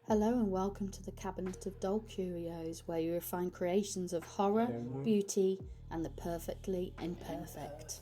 Hello and welcome to the Cabinet of Doll Curios, where you will find creations of horror, beauty, and the perfectly imperfect.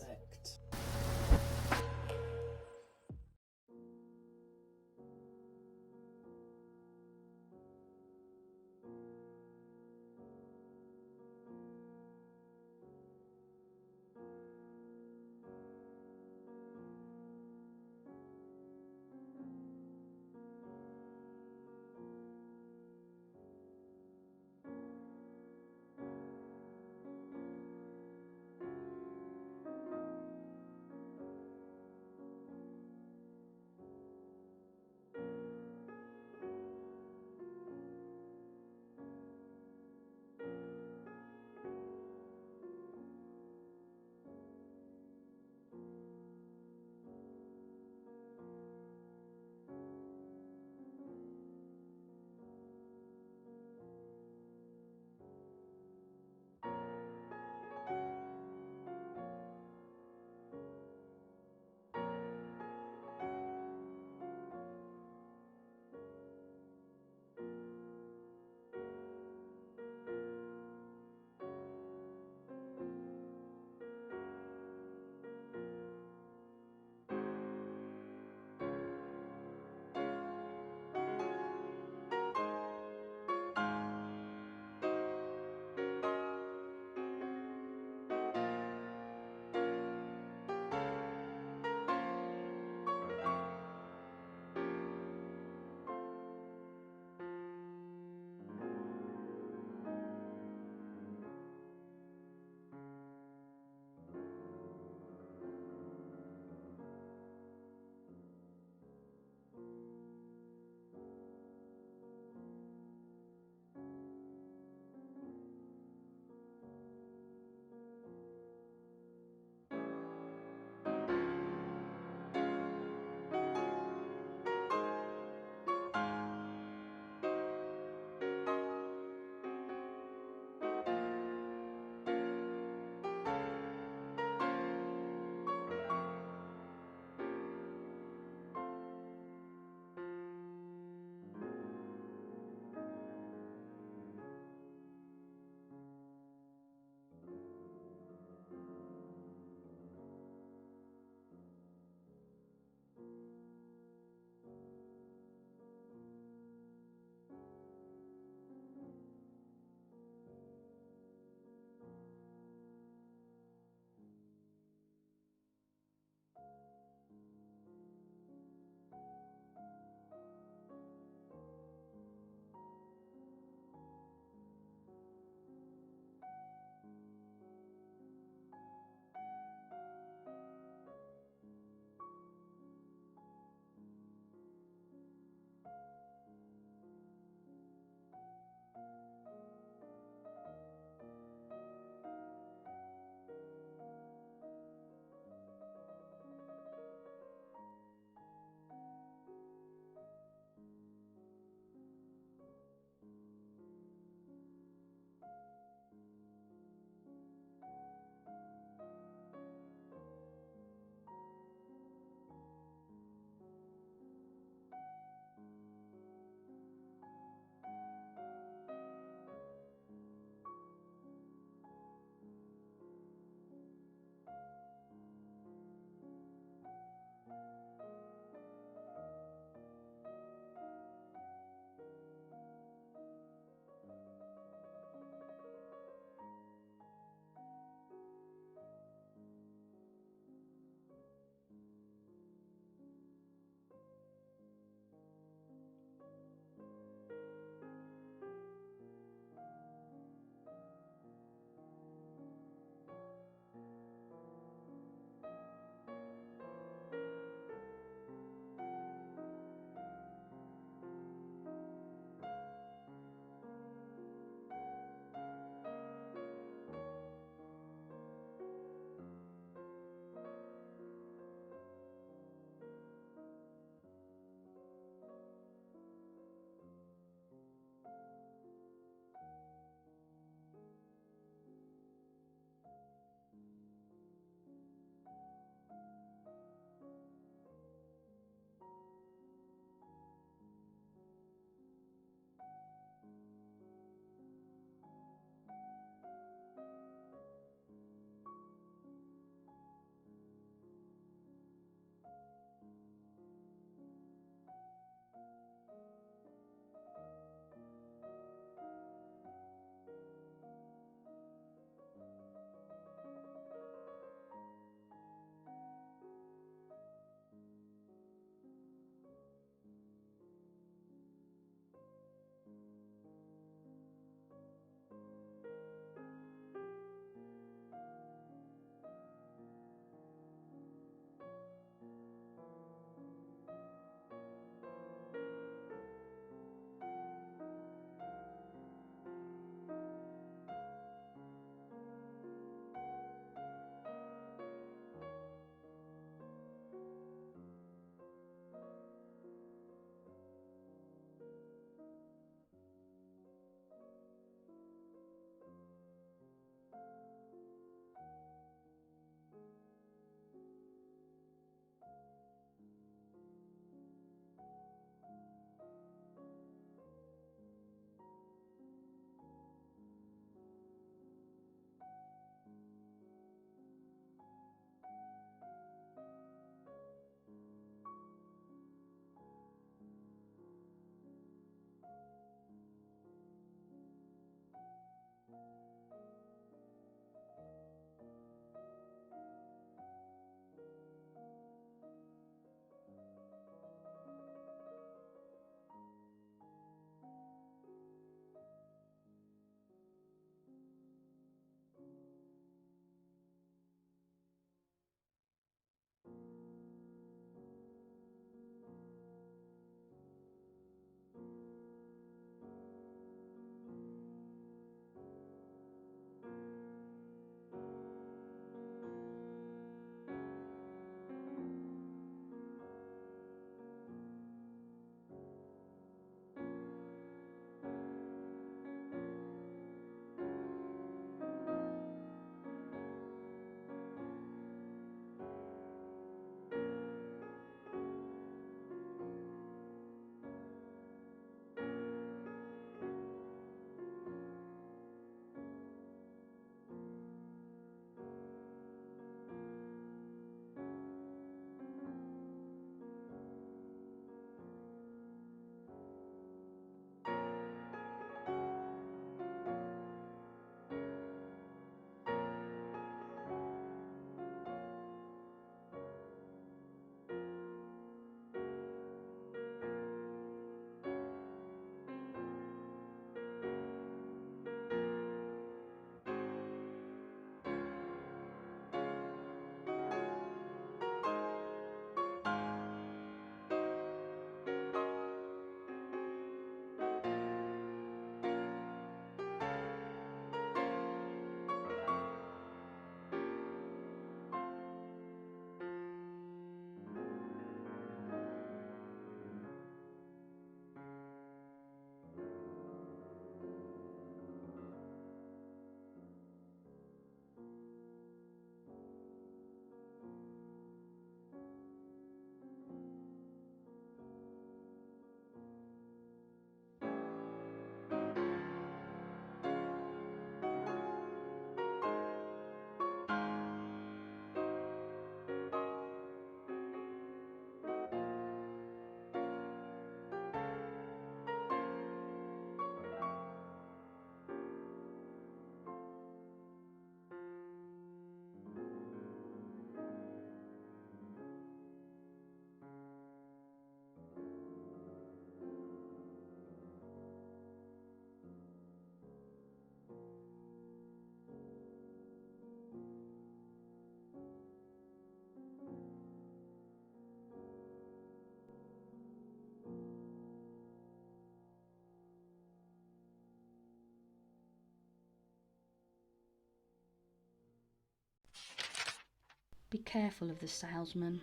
Be careful of the salesman.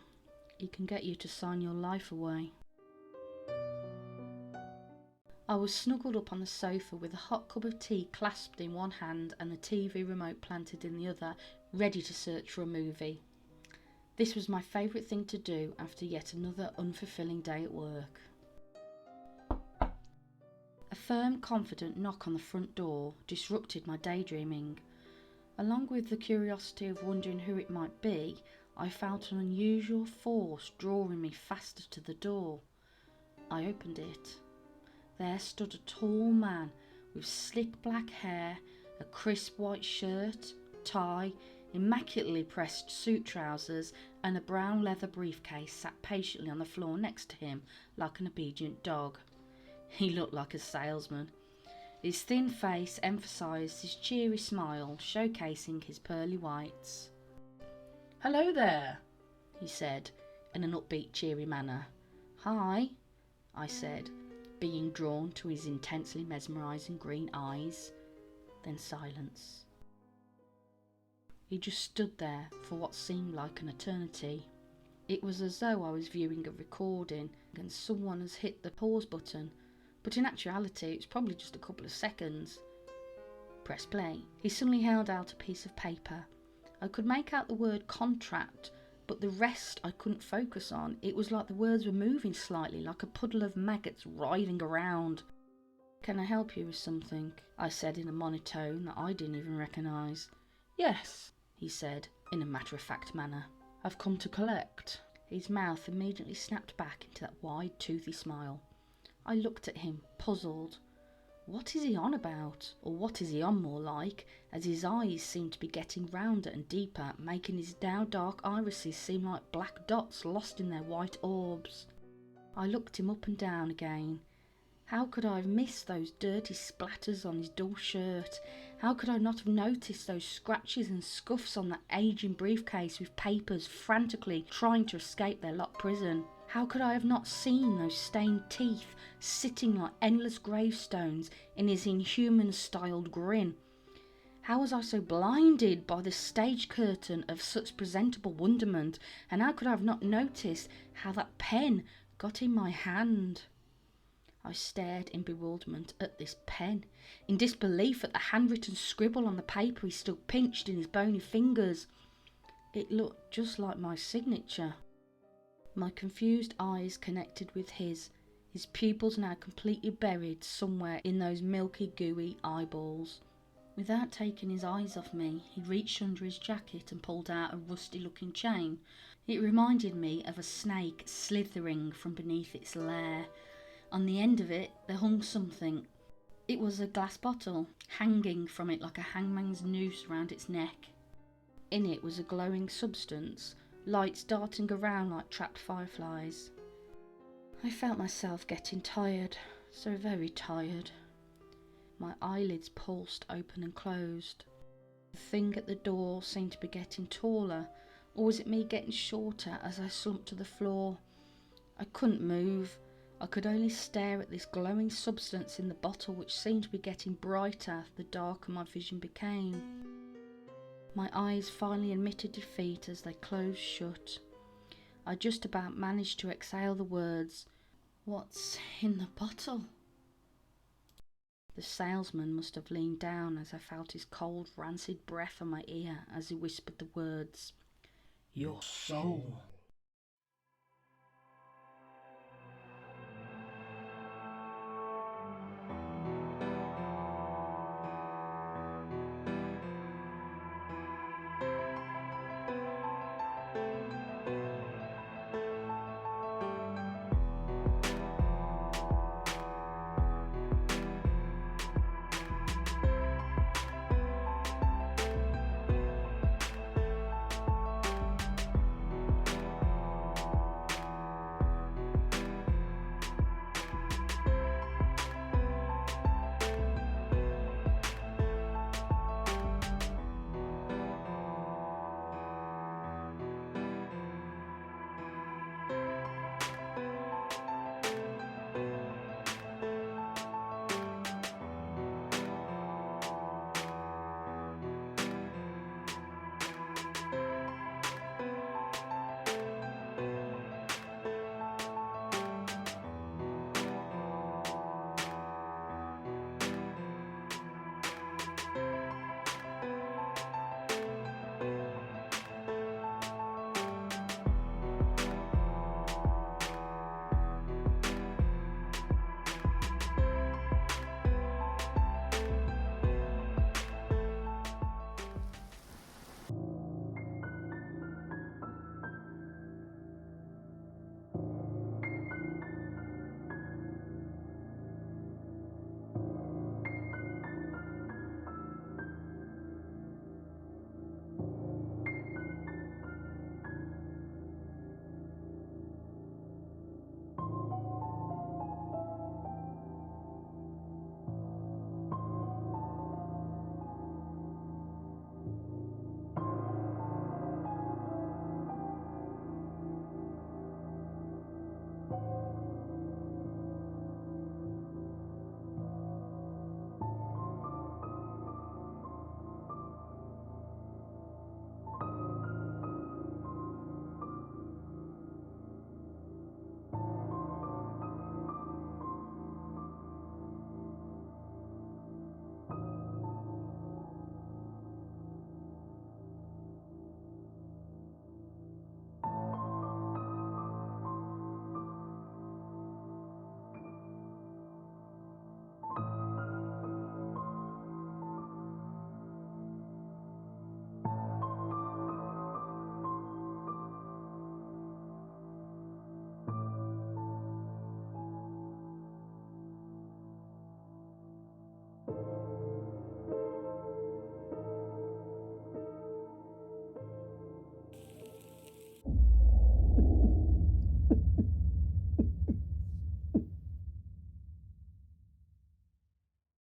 He can get you to sign your life away. I was snuggled up on the sofa with a hot cup of tea clasped in one hand and the TV remote planted in the other, ready to search for a movie. This was my favourite thing to do after yet another unfulfilling day at work. A firm, confident knock on the front door disrupted my daydreaming. Along with the curiosity of wondering who it might be, I felt an unusual force drawing me faster to the door. I opened it. There stood a tall man with slick black hair, a crisp white shirt, tie, immaculately pressed suit trousers, and a brown leather briefcase sat patiently on the floor next to him like an obedient dog. He looked like a salesman. His thin face emphasised his cheery smile, showcasing his pearly whites. "Hello there," he said, in an upbeat, cheery manner. "Hi," I said, being drawn to his intensely mesmerising green eyes. Then silence. He just stood there for what seemed like an eternity. It was as though I was viewing a recording and someone has hit the pause button, but in actuality it was probably just a couple of seconds. Press play. He suddenly held out a piece of paper. I could make out the word contract, but the rest I couldn't focus on. It was like the words were moving slightly, like a puddle of maggots writhing around. "Can I help you with something?" I said in a monotone that I didn't even recognise. "Yes," he said, in a matter-of-fact manner. "I've come to collect." His mouth immediately snapped back into that wide, toothy smile. I looked at him, puzzled. What is he on about? Or what is he on, more like, as his eyes seemed to be getting rounder and deeper, making his now dark irises seem like black dots lost in their white orbs. I looked him up and down again. How could I have missed those dirty splatters on his dull shirt? How could I not have noticed those scratches and scuffs on that aging briefcase with papers frantically trying to escape their locked prison? How could I have not seen those stained teeth sitting like endless gravestones in his inhuman-styled grin? How was I so blinded by the stage curtain of such presentable wonderment, and how could I have not noticed how that pen got in my hand? I stared in bewilderment at this pen, in disbelief at the handwritten scribble on the paper he still pinched in his bony fingers. It looked just like my signature. My confused eyes connected with his pupils now completely buried somewhere in those milky, gooey eyeballs. Without taking his eyes off me, he reached under his jacket and pulled out a rusty-looking chain. It reminded me of a snake slithering from beneath its lair. On the end of it, there hung something. It was a glass bottle, hanging from it like a hangman's noose round its neck. In it was a glowing substance, lights darting around like trapped fireflies. I felt myself getting tired, so very tired. My eyelids pulsed open and closed. The thing at the door seemed to be getting taller, or was it me getting shorter as I slumped to the floor? I couldn't move. I could only stare at this glowing substance in the bottle, which seemed to be getting brighter the darker my vision became. My eyes finally admitted defeat as they closed shut. I just about managed to exhale the words, "What's in the bottle?" The salesman must have leaned down as I felt his cold, rancid breath on my ear as he whispered the words, "Your soul."